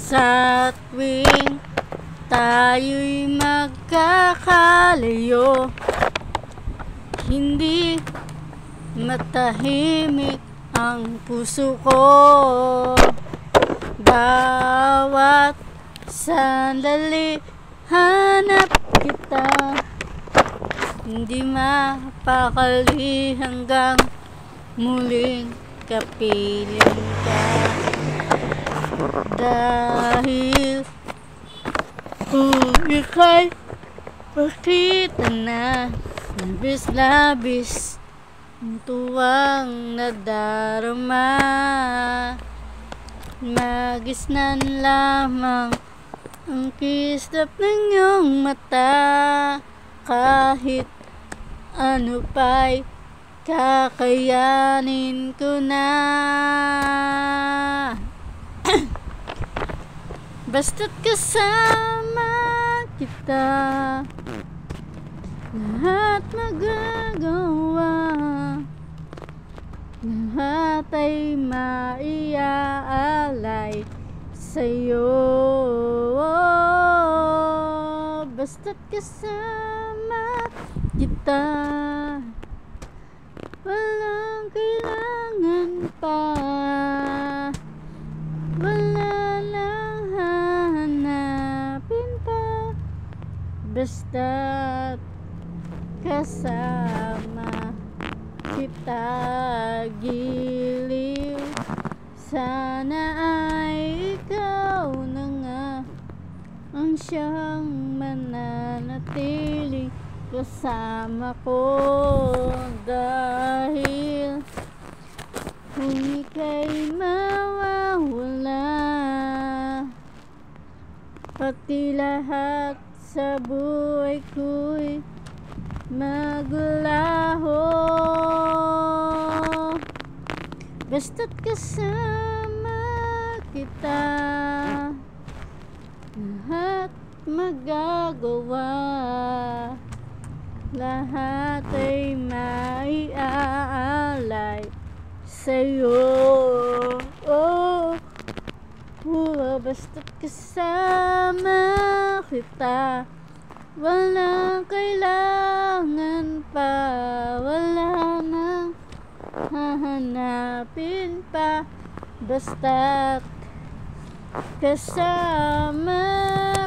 Sa tuwing tayo'y magkakalayo, hindi matahimik ang puso ko. Bawat sandali hanap kita, hindi mapakali hanggang muling kapiling ka. Dahil kung ika'y makita na, labis-labis ang tuwang nadarama. Magisnan lamang ang kislap ng iyong mata, kahit ano pa'y kakayanin ko na. Basta't kasama kita, lahat magagawa, lahat ay maiaalay sa'yo. Basta't kasama kita, walang kailangan pa, wala nang hahanapin pa. Basta't kasama kita, giliw sana ay ikaw na nga ang siyang mananatiling kasama ko. Dahil kung ika'y mawawala, pati lahat sa buhay ko'y maglaho. Basta't kasama kita, lahat magagawa, lahat ay maiaalay sa'yo. Basta't kasama kita, walang kailangan pa, wala nang hahanapin pa. Basta't kasama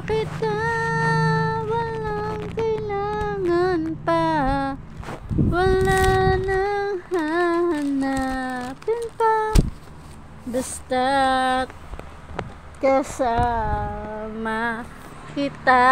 kita, walang kailangan pa, wala nang hahanapin pa. Basta't kasama kita.